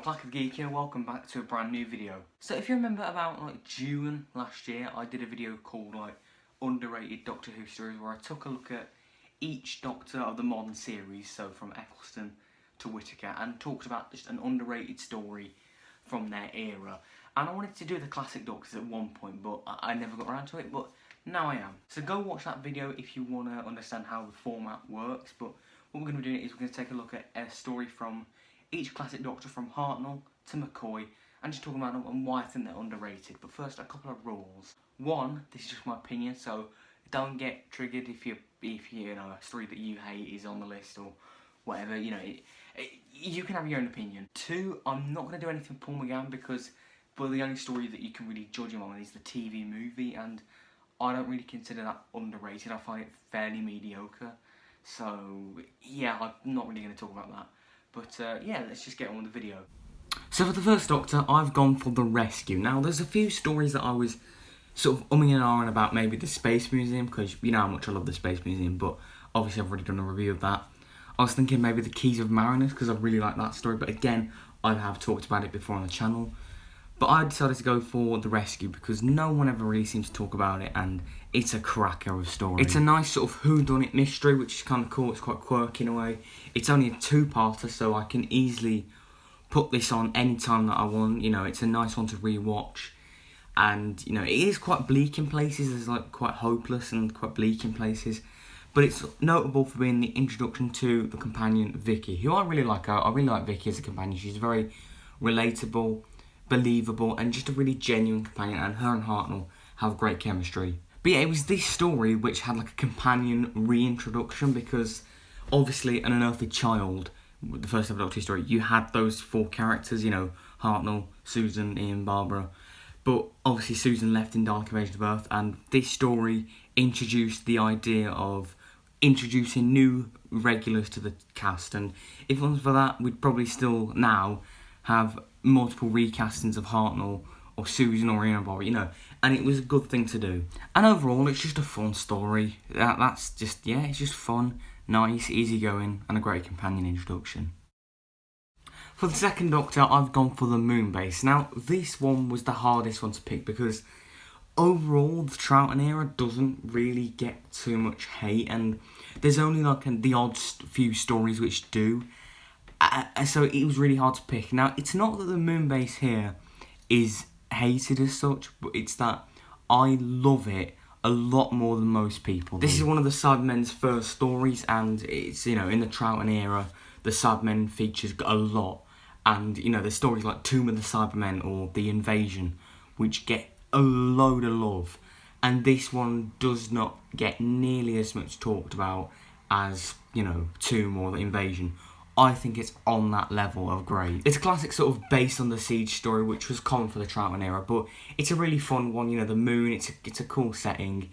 Plack of Geek here, welcome back to a brand new video. So if you remember about June last year, I did a video called Underrated Doctor Who Stories, where I took a look at each Doctor of the modern series, so from Eccleston to Whittaker, and talked about just an underrated story from their era. And I wanted to do the classic Doctors at one point, but I never got around to it, but now I am. So go watch that video if you want to understand how the format works, but what we're going to be doing is we're going to take a look at a story from each classic Doctor, from Hartnell to McCoy, and just talking about them and why I think they're underrated. But first, a couple of rules. One, this is just my opinion, so don't get triggered if you know a story that you hate is on the list or whatever. You know, you can have your own opinion. Two, I'm not going to do anything Paul McGann because the only story that you can really judge him on is the TV movie, and I don't really consider that underrated. I find it fairly mediocre. So yeah, I'm not really going to talk about that. But yeah, let's just get on with the video. So for the first Doctor, I've gone for The Rescue. Now, there's a few stories that I was sort of umming and ahhing about, maybe the Space Museum, because you know how much I love the Space Museum, but obviously I've already done a review of that. I was thinking maybe the Keys of Marinus, because I really like that story, but again, I have talked about it before on the channel. But I decided to go for The Rescue because no one ever really seems to talk about it, and it's a cracker of a story. It's a nice sort of whodunit mystery, which is kind of cool. It's quite quirky in a way. It's only a two-parter, so I can easily put this on any time that I want. You know, it's a nice one to re-watch. And, you know, it is quite bleak in places. It's quite hopeless and quite bleak in places. But it's notable for being the introduction to the companion Vicky, who I really like. I really like Vicky as a companion. She's very relatable, believable, and just a really genuine companion, and her and Hartnell have great chemistry. But yeah, it was this story which had a companion reintroduction, because obviously an Unearthly Child, the first ever Doctor Who story, you had those four characters, you know, Hartnell, Susan, Ian, Barbara, but obviously Susan left in Dalek Invasion of Earth, and this story introduced the idea of introducing new regulars to the cast, and if it wasn't for that, we'd probably still now have multiple recastings of Hartnell or Susan or Ian or Barbara, you know, and it was a good thing to do. And overall, it's just a fun story. That's just, yeah, it's just fun, nice, easygoing, and a great companion introduction. For the second Doctor, I've gone for the Moonbase. Now, this one was the hardest one to pick because overall, the Troughton era doesn't really get too much hate, and there's only the odd few stories which do. So it was really hard to pick. Now, it's not that the Moonbase here is hated as such, but it's that I love it a lot more than most people. This is one of the Cybermen's first stories, and it's, you know, in the Troughton era, the Cybermen features a lot. And, you know, there's stories like Tomb of the Cybermen or The Invasion, which get a load of love. And this one does not get nearly as much talked about as, you know, Tomb or The Invasion. I think it's on that level of great. It's a classic sort of based on the Siege story, which was common for the Troughton era, but it's a really fun one. You know, the moon, it's a cool setting,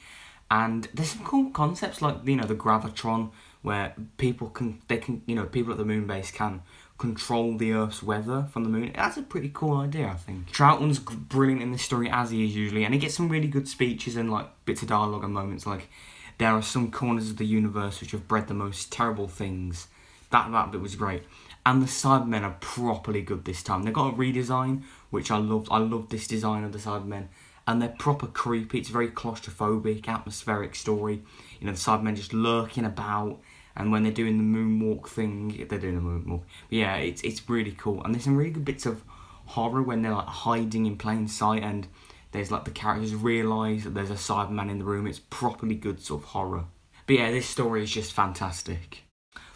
and there's some cool concepts like, you know, the gravitron, where people at the Moonbase can control the Earth's weather from the moon. That's a pretty cool idea, I think. Troughton's brilliant in this story, as he is usually, and he gets some really good speeches and bits of dialogue and moments like, there are some corners of the universe which have bred the most terrible things. That bit was great. And the Cybermen are properly good this time. They've got a redesign, which I loved. I love this design of the Cybermen. And they're proper creepy. It's a very claustrophobic, atmospheric story. You know, the Cybermen just lurking about. And when they're doing the moonwalk thing, they're doing the moonwalk. But yeah, it's really cool. And there's some really good bits of horror when they're hiding in plain sight. And there's the characters realise that there's a Cyberman in the room. It's properly good sort of horror. But yeah, this story is just fantastic.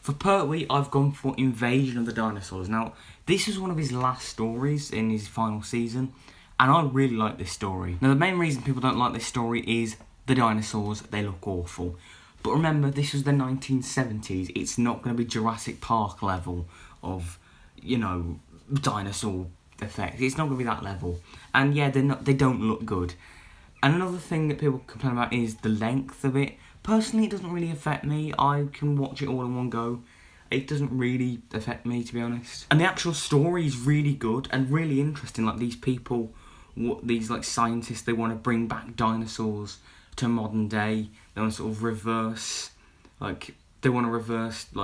For Pertwee, I've gone for Invasion of the Dinosaurs. Now, this was one of his last stories in his final season, and I really like this story. Now, the main reason people don't like this story is the dinosaurs, they look awful. But remember, this was the 1970s. It's not going to be Jurassic Park level of, you know, dinosaur effects. It's not going to be that level. And yeah, they don't look good. And another thing that people complain about is the length of it. Personally, it doesn't really affect me. I can watch it all in one go. It doesn't really affect me, to be honest. And the actual story is really good and really interesting. These people, these scientists, they want to bring back dinosaurs to modern day. They want to sort of reverse,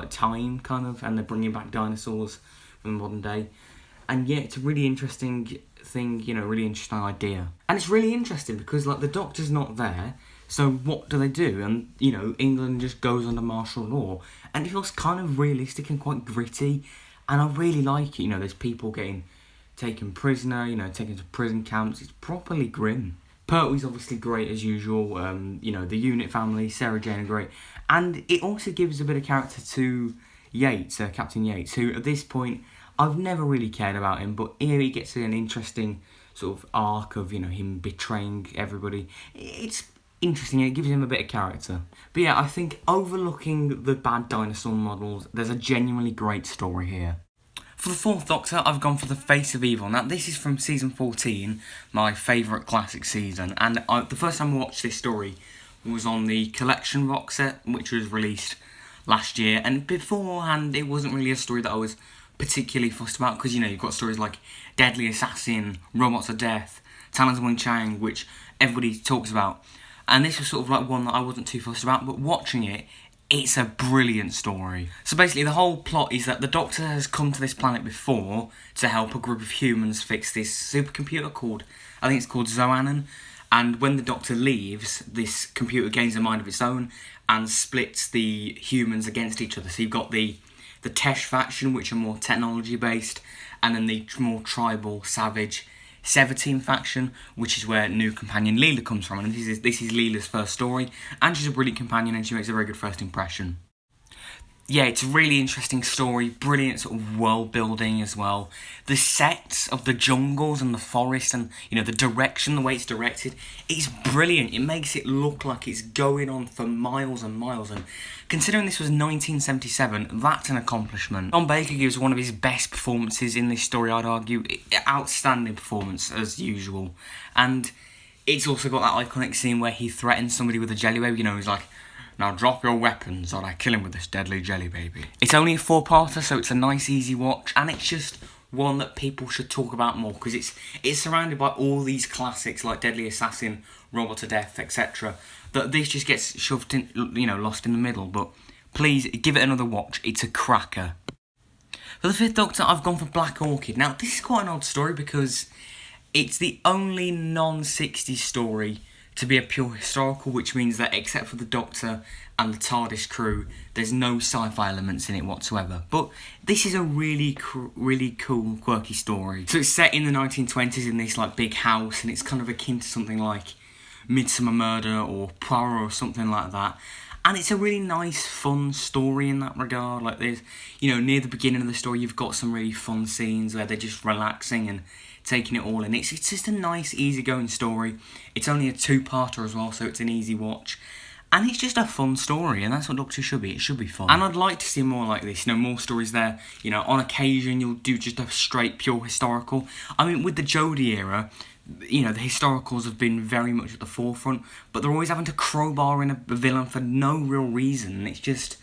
time, kind of, and they're bringing back dinosaurs from modern day. And yeah, it's a really interesting thing, you know, really interesting idea. And it's really interesting because, like, the Doctor's not there, so what do they do? And, you know, England just goes under martial law. And it feels kind of realistic and quite gritty. And I really like it, you know, there's people getting taken prisoner, you know, taken to prison camps. It's properly grim. Pertwee's obviously great as usual. You know, the Unit family, Sarah Jane are great. And it also gives a bit of character to Yates, Captain Yates, who at this point, I've never really cared about him, but here he gets an interesting sort of arc of, you know, him betraying everybody. It's interesting, it gives him a bit of character. But yeah, I think overlooking the bad dinosaur models, there's a genuinely great story here. For the fourth Doctor, I've gone for The Face of Evil. Now, this is from season 14, my favourite classic season, and the first time I watched this story was on the collection box set, which was released last year, and beforehand, it wasn't really a story that I was particularly fussed about, because, you know, you've got stories like Deadly Assassin, Robots of Death, Talons of Weng-Chiang, which everybody talks about, and this was sort of like one that I wasn't too fussed about, but watching it, it's a brilliant story. So basically the whole plot is that the Doctor has come to this planet before to help a group of humans fix this supercomputer called, I think it's called Xoanon, and when the Doctor leaves, this computer gains a mind of its own and splits the humans against each other. So you've got the Tesh faction, which are more technology based, and then the more tribal, savage Sever-Team faction, which is where new companion Leela comes from, and this is Leela's first story, and she's a brilliant companion and she makes a very good first impression. Yeah, it's a really interesting story, brilliant sort of world building as well. The sets of the jungles and the forest and, you know, the direction, the way it's directed, it's brilliant. It makes it look like it's going on for miles and miles, and considering this was 1977, that's an accomplishment. Tom Baker gives one of his best performances in this story, I'd argue. Outstanding performance, as usual. And it's also got that iconic scene where he threatens somebody with a jelly baby, you know, he's like, "Now drop your weapons or I kill him with this deadly jelly baby." It's only a 4-parter, so it's a nice, easy watch, and it's just one that people should talk about more, because it's surrounded by all these classics like Deadly Assassin, Robot of Death, etc. That this just gets shoved in, you know, lost in the middle. But please give it another watch. It's a cracker. For the fifth Doctor, I've gone for Black Orchid. Now, this is quite an odd story because it's the only non-60s story to be a pure historical, which means that except for the Doctor and the TARDIS crew, there's no sci-fi elements in it whatsoever. But this is a really cool, quirky story. So it's set in the 1920s in this like big house, and it's kind of akin to something like Midsummer Murder or Poirot or something like that. And it's a really nice, fun story in that regard. Like there's, you know, near the beginning of the story, you've got some really fun scenes where they're just relaxing and taking it all in. It's just a nice, easygoing story. It's only a 2-parter as well, so it's an easy watch. And it's just a fun story, and that's what Doctor should be. It should be fun. And I'd like to see more like this, you know, more stories there. You know, on occasion, you'll do just a straight, pure historical. I mean, with the Jodie era, you know, the historicals have been very much at the forefront, but they're always having to crowbar in a villain for no real reason. And it's just,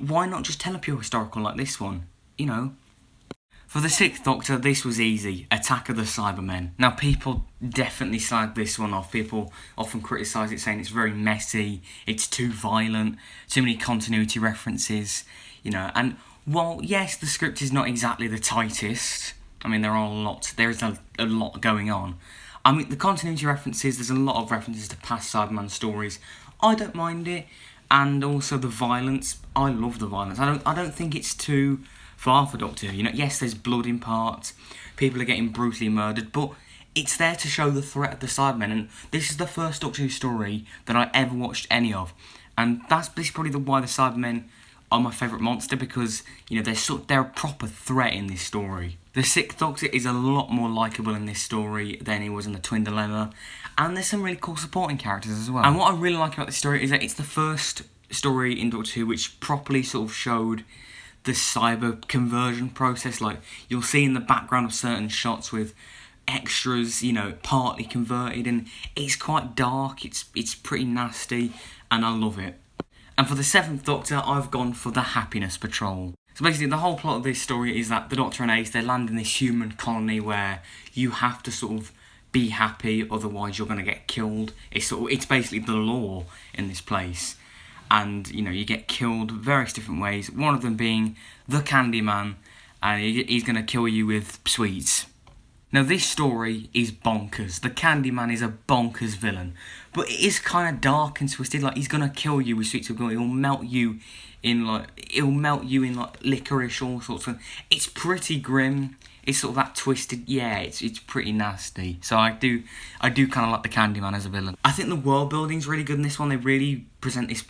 why not just tell a pure historical like this one? You know. For the sixth Doctor, this was easy. Attack of the Cybermen. Now, people definitely slag this one off. People often criticise it, saying it's very messy, it's too violent, too many continuity references, you know. And while, yes, the script is not exactly the tightest, I mean, there is a lot going on. I mean, the continuity references, there's a lot of references to past Cyberman stories. I don't mind it. And also the violence. I love the violence. I don't think it's too far for Doctor Who. You know, yes, there's blood in parts, people are getting brutally murdered, but it's there to show the threat of the Cybermen, and this is the first Doctor Who story that I ever watched any of, and this is probably why the Cybermen are my favourite monster, because, you know, they're a proper threat in this story. The sixth Doctor is a lot more likeable in this story than he was in the Twin Dilemma, and there's some really cool supporting characters as well. And what I really like about this story is that it's the first story in Doctor Who which properly sort of showed the cyber conversion process. Like, you'll see in the background of certain shots with extras, you know, partly converted, and it's quite dark, it's pretty nasty, and I love it. And for the seventh Doctor, I've gone for the Happiness Patrol. So basically, the whole plot of this story is that the Doctor and Ace, they land in this human colony where you have to sort of be happy, otherwise you're going to get killed. It's basically the law in this place. And, you know, you get killed various different ways, one of them being the Candyman, and he's gonna kill you with sweets. Now this story is bonkers. The Candyman is a bonkers villain, but it is kind of dark and twisted. Like, he's gonna kill you with sweets. He'll melt you in like licorice, all sorts of. It's pretty grim. It's sort of that twisted. Yeah, it's pretty nasty. So I do kind of like the Candyman as a villain. I think the world building's really good in this one. They really present this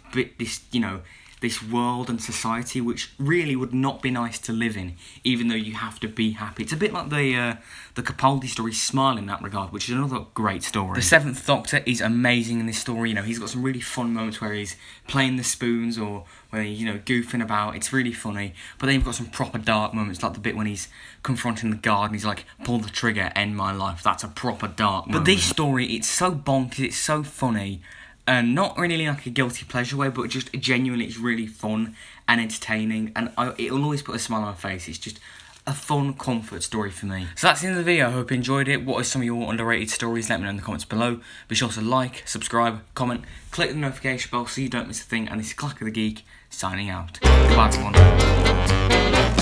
this world and society which really would not be nice to live in, even though you have to be happy. It's a bit like the Capaldi story, Smile, in that regard, which is another great story. The Seventh Doctor is amazing in this story. You know, he's got some really fun moments where he's playing the spoons or where he's, goofing about. It's really funny. But then you've got some proper dark moments, like the bit when he's confronting the guard and he's like, pull the trigger, end my life. That's a proper dark moment. But this story, it's so bonkers, it's so funny. And not really like a guilty pleasure way, but just genuinely, it's really fun and entertaining, and it'll always put a smile on my face. It's just a fun comfort story for me. So that's the end of the video. I hope you enjoyed it. What are some of your underrated stories? Let me know in the comments below. Be sure to like, subscribe, comment, click the notification bell so you don't miss a thing. And this is Clack of the Geek signing out. Goodbye everyone.